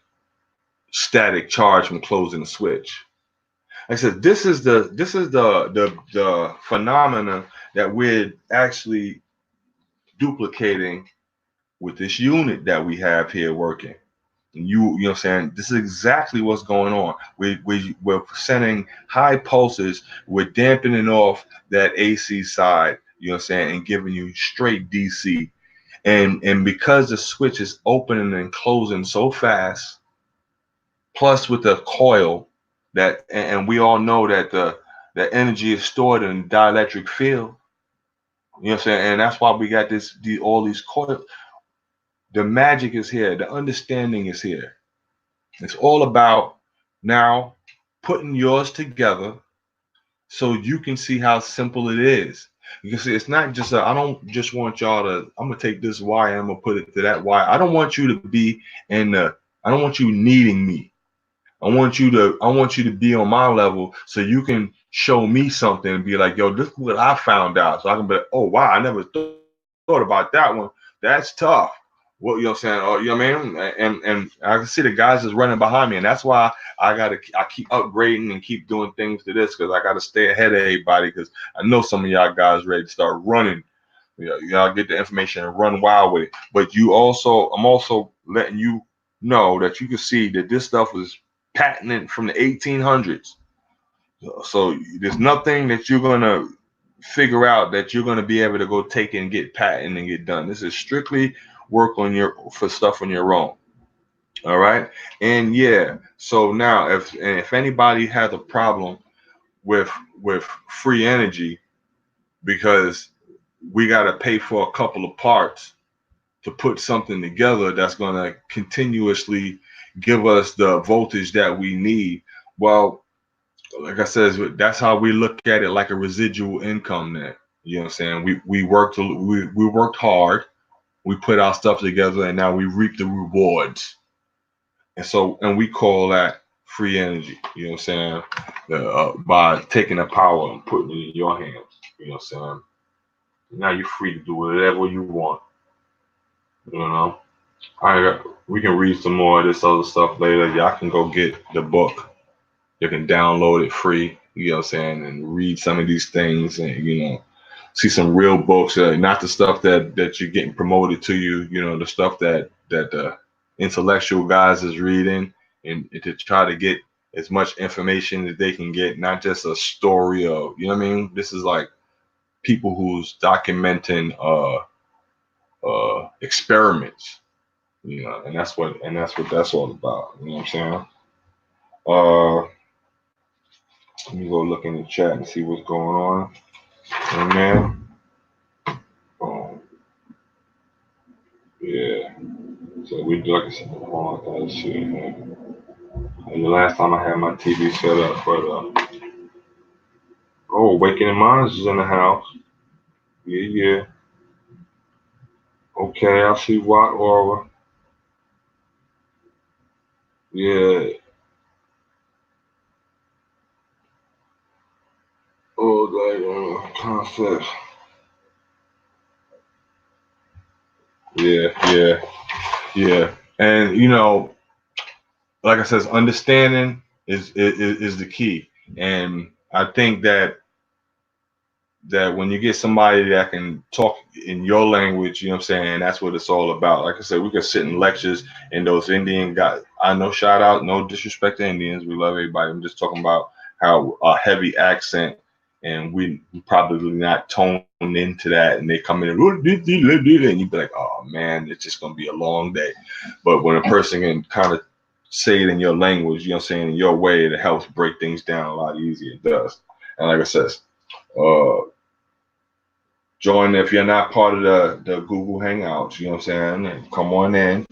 static charge from closing the switch. Like I said, this is the phenomena that we're actually duplicating with this unit that we have here working. And you know what I'm saying? This is exactly what's going on. We're sending high pulses, we're dampening off that AC side, you know what I'm saying, and giving you straight DC. And because the switch is opening and closing so fast, plus with the coil that and we all know that the energy is stored in the dielectric field. You know what I'm saying? And that's why we got all these coils. The magic is here, the understanding is here. It's all about now putting yours together so you can see how simple it is. You can see it's not just I don't just want y'all to, I'm gonna take this wire, I'm gonna put it to that wire. I don't want you to be I don't want you needing me. I want you to be on my level so you can show me something and be like, yo, this is what I found out. So I can be like, oh wow, I never thought about that one. That's tough. Well, you know what I'm saying? Oh, you know what I mean? And I can see the guys is running behind me, and that's why I keep upgrading and keep doing things to this, because I gotta stay ahead of everybody, because I know some of y'all guys ready to start running. You know, y'all get the information and run wild with it. But I'm also letting you know that you can see that this stuff was patented from the 1800s. So there's nothing that you're gonna figure out that you're gonna be able to go take and get patent and get done. This is strictly work for stuff on your own. All right. And yeah, so now if anybody has a problem with free energy, because we got to pay for a couple of parts to put something together that's going to continuously give us the voltage that we need. Well, like I said, that's how we look at it, like a residual income net. You know what I'm saying? We worked hard, we put our stuff together, and now we reap the rewards. And we call that free energy. You know what I'm saying? By taking the power and putting it in your hands. You know what I'm saying? Now you're free to do whatever you want. You know. We can read some more of this other stuff later. Y'all can go get the book. You can download it free. You know what I'm saying? And read some of these things and see some real books, not the stuff that you're getting promoted to you, the stuff that the intellectual guys is reading, and to try to get as much information as they can get, not just a story of, you know what I mean? This is like people who's documenting experiments, and that's what that's all about. You know what I'm saying? Let me go look in the chat and see what's going on. And yeah. So we do, like I said, all that shit, man. And the last time I had my TV set up, Awakening Minds is in the house. Yeah. Okay, I see Watt Aura. Yeah. Oh, that concept. Yeah. And like I said, understanding is the key. And I think that when you get somebody that can talk in your language, you know what I'm saying, that's what it's all about. Like I said, we could sit in lectures and those Indian guys, I know, shout out, no disrespect to Indians, we love everybody. I'm just talking about how a heavy accent, and we probably not toned into that, and they come in and you'd be like, oh man, it's just gonna be a long day. But when a person can kind of say it in your language, you know what I'm saying, in your way, it helps break things down a lot easier. It does. And like I said, join if you're not part of the Google Hangouts, you know what I'm saying? Come on in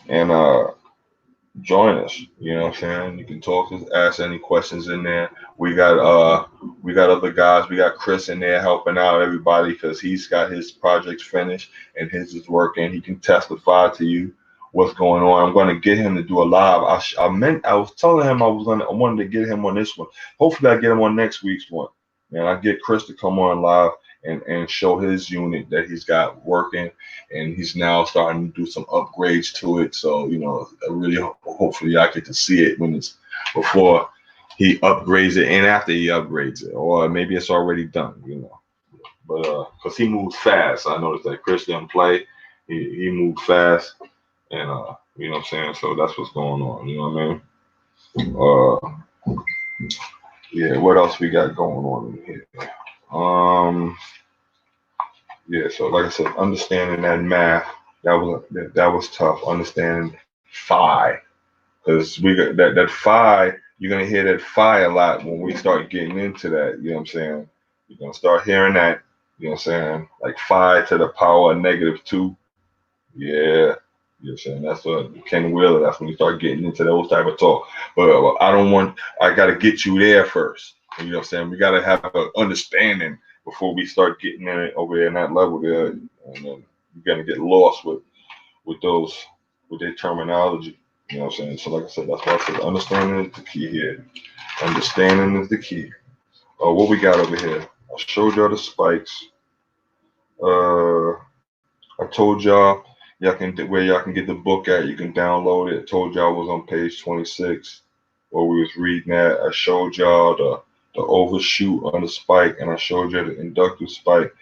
and join us, you know what I'm saying? You can talk, ask any questions in there. We got other guys. We got Chris in there helping out everybody because he's got his projects finished and his is working. He can testify to you what's going on. I'm going to get him to do a live. I was telling him I wanted to get him on this one. Hopefully I get him on next week's one. And I get Chris to come on live and show his unit that he's got working, and he's now starting to do some upgrades to it. So, really hopefully I get to see it before he upgrades it and after he upgrades it, or maybe it's already done, But because he moves fast, I noticed that Chris didn't play. He moved fast, and you know what I'm saying. So that's what's going on. You know what I mean? Yeah. What else we got going on in here? Yeah, so like I said, understanding that math, that was tough. Understanding phi, because we got that phi. You're gonna hear that phi a lot when we start getting into that. You know what I'm saying? You're gonna start hearing that. You know what I'm saying? Like phi to the power of -2. Yeah. You know what I'm saying? That's what Ken Wheeler. That's when you start getting into those type of talk. But I got to get you there first. You know what I'm saying? We got to have an understanding before we start getting in it over there in that level there. And then you're going to get lost with their terminology. You know what I'm saying? So like I said, that's why I said understanding is the key here. Understanding is the key. Oh, what we got over here? I showed y'all the spikes. I told y'all where y'all can get the book at. You can download it. I told y'all it was on page 26 where we was reading that. I showed y'all the overshoot on the spike, and I showed you the inductive spike.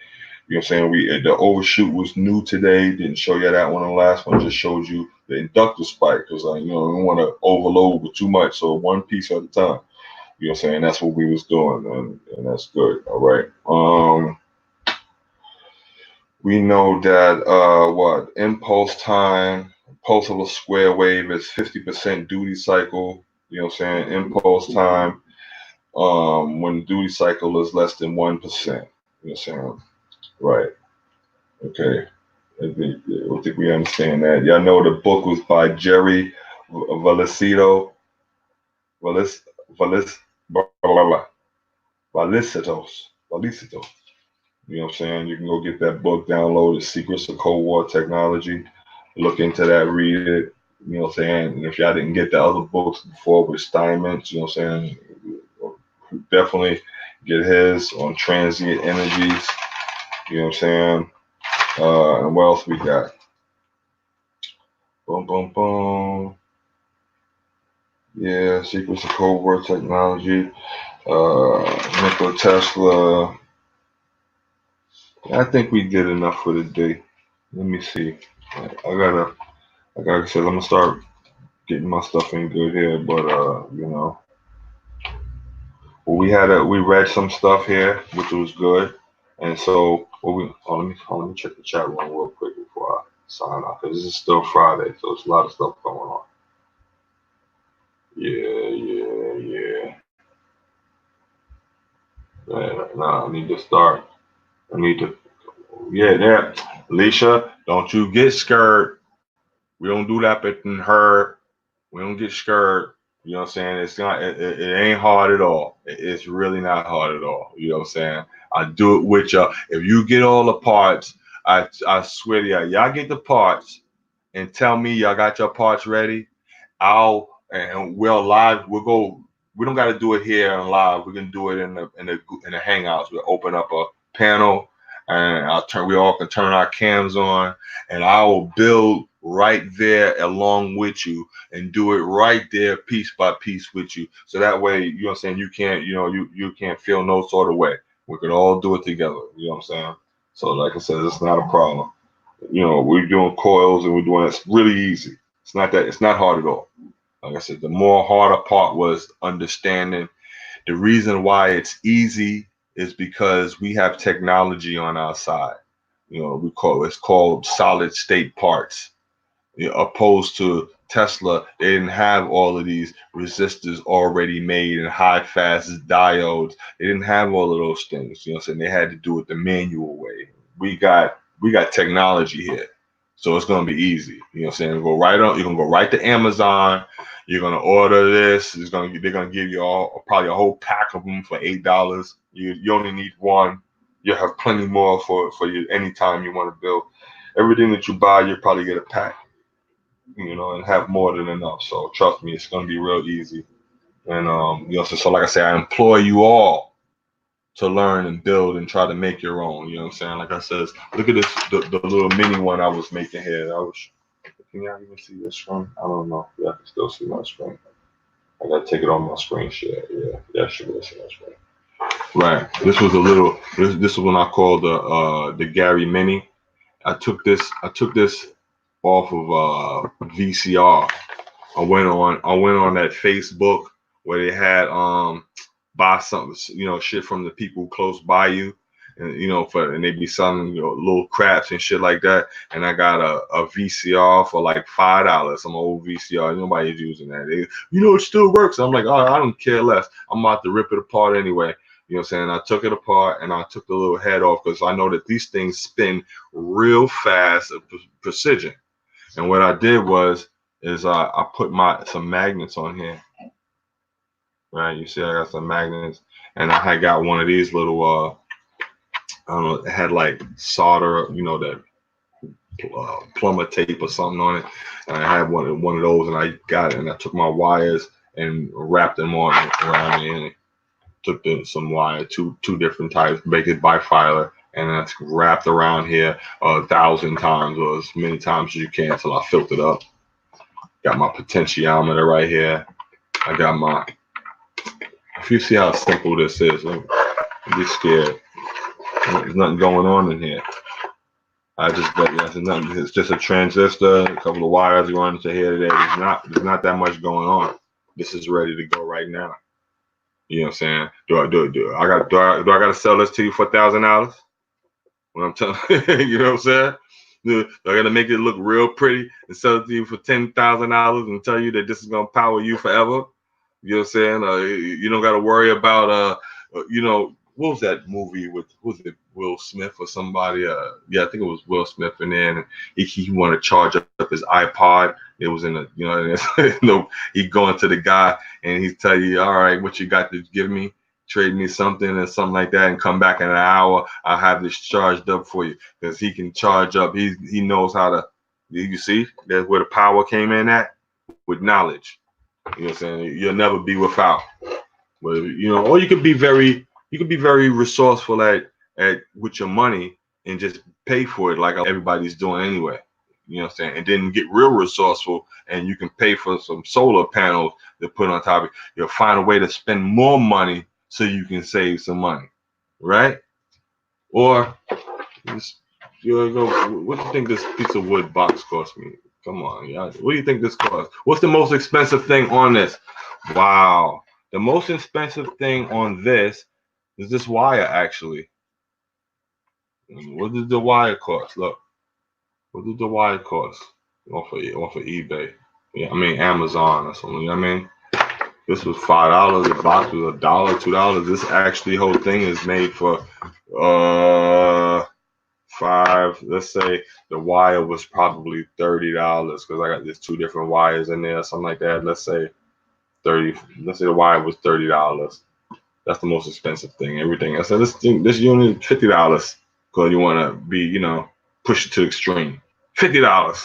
You know what I'm saying? The overshoot was new today. Didn't show you that one. The last one just showed you the inductive spike because we don't want to overload with too much. So one piece at a time. You know what I'm saying? That's what we was doing, and that's good. All right. We know that impulse time, pulse of a square wave is 50% duty cycle. You know what I'm saying? Impulse time, when duty cycle is less than 1%. You know what I'm saying? Right. Okay. I think we understand that. Y'all know the book was by Jerry Valicitos. Valicitos. You know what I'm saying? You can go get that book, download it, Secrets of Cold War Technology. Look into that, read it. You know what I'm saying? And if y'all didn't get the other books before with Steinmetz, you know what I'm saying? Definitely get his on transient energies. You know what I'm saying? And what else we got? Boom, boom, boom. Yeah, Secrets of Cold War Technology. Nikola Tesla. I think we did enough for the day. Let me see. I gotta say, I'm gonna start getting my stuff in good here, but you know, well, we read some stuff here, which was good, and so let me check the chat room real quick before I sign off, because this is still Friday, so there's a lot of stuff going on. Yeah. Nah, I need to start. I need to. Yeah, there. Alicia, don't you get scared. We don't do that in her. We don't get scared. You know what I'm saying? It's not. It ain't hard at all. It's really not hard at all. You know what I'm saying? I do it with y'all. If you get all the parts, I swear to y'all get the parts and tell me y'all got your parts ready. We'll live. We'll go. We don't got to do it here and live. We can do it in the Hangouts. We'll open up a panel, and we all can turn our cams on, and I will build right there along with you and do it right there piece by piece with you. So that way, you know what I'm saying, you can't feel no sort of way. We can all do it together. You know what I'm saying? So like I said, it's not a problem. You know, we're doing coils and we're doing it's really easy. It's not hard at all. Like I said, the more harder part was understanding the reason why it's easy is because we have technology on our side. You know, it's called solid state parts. You know, opposed to Tesla, they didn't have all of these resistors already made and high fast diodes. They didn't have all of those things. You know what I'm saying? They had to do it the manual way. We got technology here. So it's gonna be easy. You know what I'm saying? You're gonna go right to Amazon, you're gonna order this, they're gonna give you probably a whole pack of them for $8. You only need one. You'll have plenty more for you anytime you want to build. Everything that you buy, you'll probably get a pack, you know, and have more than enough. So trust me, it's gonna be real easy. And you know, so like I say, I implore you all to learn and build and try to make your own. You know what I'm saying? Like I said, look at this, the little mini one I was making here. Can y'all even see this screen? I don't know. Yeah, I can still see my screen. I gotta take it on my screen share. Yeah, I should be able to see my screen. Right. This was this is what I call the Gary Mini. I took this off of VCR. I went on that Facebook where they had buy something, you know, shit from the people close by you, and you know, and they be selling, you know, little craps and shit like that. And I got a VCR for like $5. Some old VCR. Nobody's using that. You know, it still works. I'm like, oh, I don't care less. I'm about to rip it apart anyway. You know what I'm saying? I took it apart and I took the little head off because I know that these things spin real fast, precision. And what I did is I put some magnets on here. Right, you see, I got some magnets, and I had got one of these little I don't know, it had like solder, you know, that plumber tape or something on it. And I had one of those, and I got it, and I took my wires and wrapped them on around me, and took some wire, two different types, make it bifilar, and that's wrapped around here 1,000 times or as many times as you can until I filled it up. Got my potentiometer right here. I got my. If you see how simple this is, don't be scared. There's nothing going on in here. It's just a transistor, a couple of wires going into here today. There's not that much going on. This is ready to go right now. You know what I'm saying? Do I gotta sell this to you for $1,000? What I'm telling you know what I'm saying? Do I gotta make it look real pretty and sell it to you for $10,000 and tell you that this is gonna power you forever? You know what I'm saying? You don't got to worry about you know, what was that movie with, was it Will Smith or somebody? Yeah, I think it was Will Smith. And then he wanted to charge up his iPod. It was in a, you know, you know, he going to the guy and he tell you, all right, what you got to give me? Trade me something or something like that, and come back in an hour. I'll have this charged up for you, because he can charge up. He knows how to. You see, that's where the power came in at, with knowledge. You know what I'm saying? You'll never be without. But or you could be very resourceful at with your money and just pay for it like everybody's doing anyway. You know what I'm saying? And then get real resourceful and you can pay for some solar panels to put on top of it. You'll find a way to spend more money so you can save some money. Right? Or you go, what do you think this piece of wood box cost me? Come on, y'all. What do you think this costs? What's the most expensive thing on this? Wow. The most expensive thing on this is this wire, actually. What did the wire cost? Look. What did the wire cost? Off of eBay. Yeah, I mean Amazon or something, you know what I mean? This was $5. The box was $1, $2. This actually whole thing is made for five. Let's say the wire was probably $30 because I got these two different wires in there, something like that. Let's say 30. Let's say the wire was $30. That's the most expensive thing. Everything else. So this unit is $50 because you want to be, push it to extreme. $50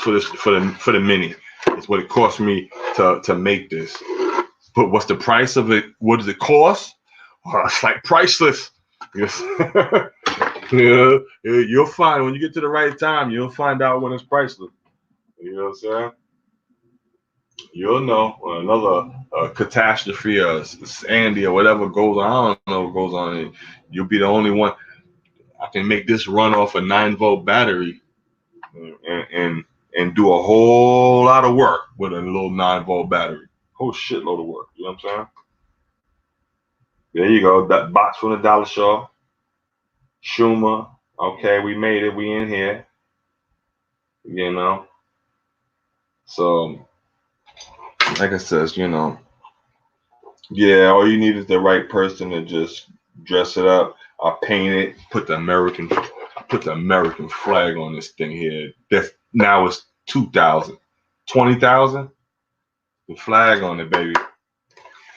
for this for the mini. It's what it cost me to make this. But what's the price of it? What does it cost? It's like priceless. Yes. Yeah, you'll find when you get to the right time, you'll find out when it's priceless. You know what I'm saying? You'll know when another catastrophe or Sandy or whatever goes on. I don't know what goes on. You'll be the only one. I can make this run off a 9-volt battery and do a whole lot of work with a little 9-volt battery. Whole shitload of work. You know what I'm saying? There you go. That box from the Dollar Store. Schumer. Okay, we made it. We in here. So, like I says, yeah, all you need is the right person to just dress it up. I'll paint it, put the American flag on this thing here. Now it's 2,000. 20,000? The flag on it, baby.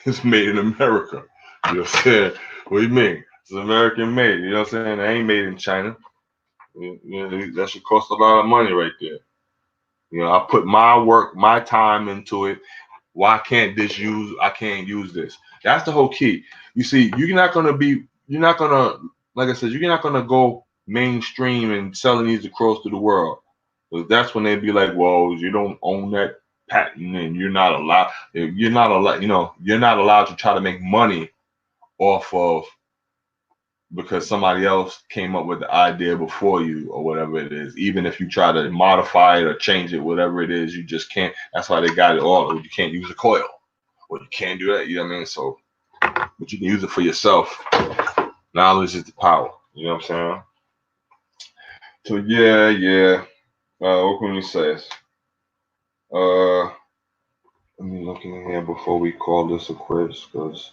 It's made in America. You know what I'm saying? What do you mean? It's American made. You know what I'm saying? It ain't made in China. That should cost a lot of money right there. I put my work, my time into it. Why can't I can't use this? That's the whole key. You see, like I said, you're not gonna go mainstream and selling these across to the world. Because that's when they'd be like, well, you don't own that patent and you're not allowed to try to make money off of because somebody else came up with the idea before you or whatever it is. Even if you try to modify it or change it, whatever it is, you just can't. That's why they got it all. You can't use a coil. Or you can't do that, you know what I mean? So, but you can use it for yourself. Knowledge is the power. You know what I'm saying? So yeah. What can we say? Let me look in here before we call this a quiz, because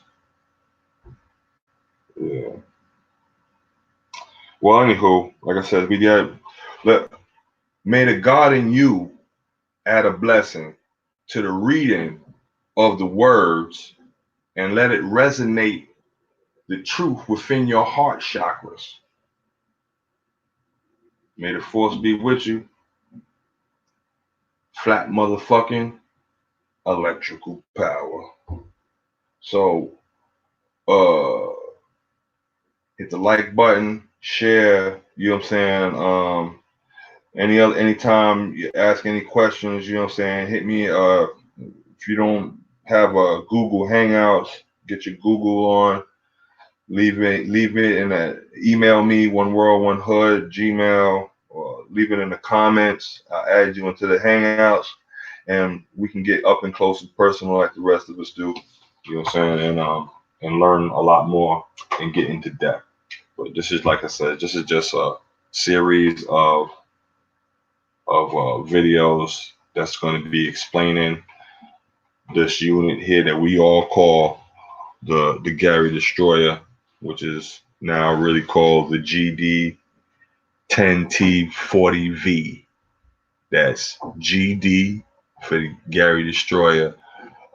yeah. Well, anywho, like I said, may the God in you add a blessing to the reading of the words and let it resonate the truth within your heart chakras. May the force be with you. Flat motherfucking electrical power. So, hit the like button, share, you know what I'm saying? Anytime you ask any questions, you know what I'm saying, hit me. If you don't have a Google Hangouts, get your Google on. Leave it in email me, One World One Hood, Gmail, or leave it in the comments. I'll add you into the Hangouts, and we can get up and close and personal like the rest of us do. You know what I'm saying? And learn a lot more and get into depth. But this is, like I said, this is just a series of videos that's going to be explaining this unit here that we all call the Gary Destroyer, which is now really called the GD10T40V. That's GD for the Gary Destroyer,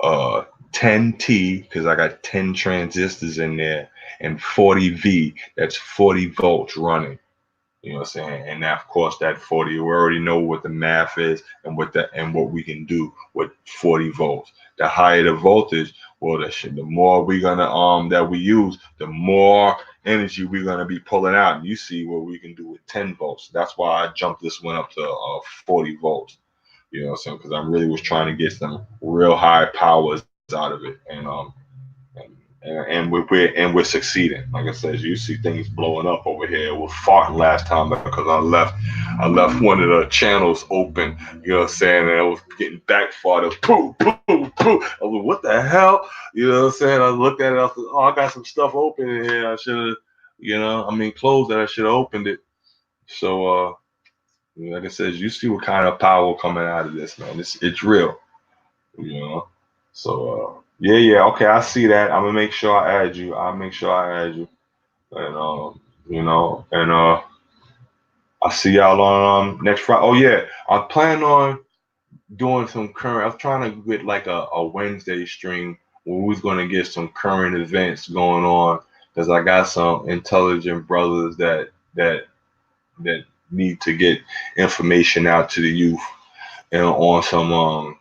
10T because I got 10 transistors in there, and 40V, that's 40 volts running. You know what I'm saying? And that, of course, that 40, we already know what the math is and what we can do with 40 volts. The higher the voltage, well, the more we're gonna that we use, the more energy we're gonna be pulling out. And you see what we can do with 10 volts. That's why I jumped this one up to 40 volts. You know what I'm saying? Because I really was trying to get some real high powers out of it. And we're succeeding. Like I said, you see things blowing up over here. We're farting last time because I left one of the channels open. You know what I'm saying? And I was getting back farted. Pooh, pooh, pooh. I was like, what the hell? You know what I'm saying? I looked at it. I was like, oh, I got some stuff open in here. I should have, closed it. I should have opened it. So, like I said, you see what kind of power coming out of this, man. It's real. You know. So yeah, okay, I see that. I'm gonna make sure I add you. I'll make sure I add you. And I'll see y'all on next Friday. Oh yeah, I plan on doing some current. I was trying to get like a Wednesday stream where we was gonna get some current events going on because I got some intelligent brothers that need to get information out to the youth and on some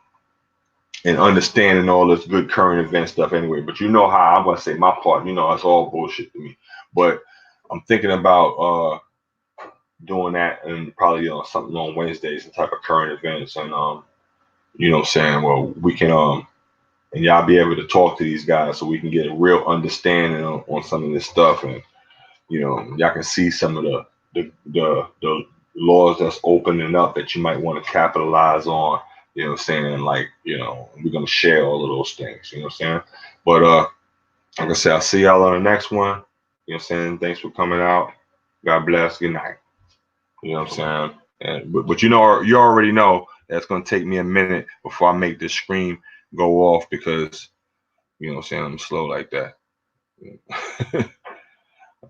and understanding all this good current event stuff anyway. But you know how I'm gonna say my part, it's all bullshit to me. But I'm thinking about doing that and probably something on Wednesdays, some type of current events and what I'm saying, well we can and y'all be able to talk to these guys so we can get a real understanding on some of this stuff and y'all can see some of the laws that's opening up that you might want to capitalize on. You know what I'm saying? Like, we're gonna share all of those things, you know what I'm saying? But like I said, I'll see y'all on the next one. You know what I'm saying? Thanks for coming out. God bless. Good night. You know what I'm saying? But you already know that's gonna take me a minute before I make this screen go off because you know what I'm saying, I'm slow like that.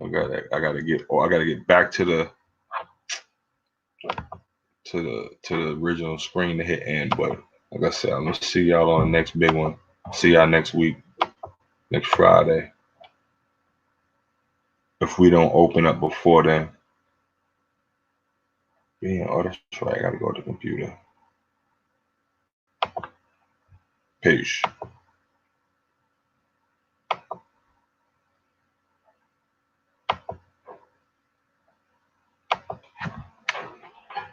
I gotta get back to the original screen to hit end. But like I said, I'm gonna see y'all on the next big one. See y'all next week, next Friday. If we don't open up before then. Yeah, oh that's right. I gotta go to the computer. Peace.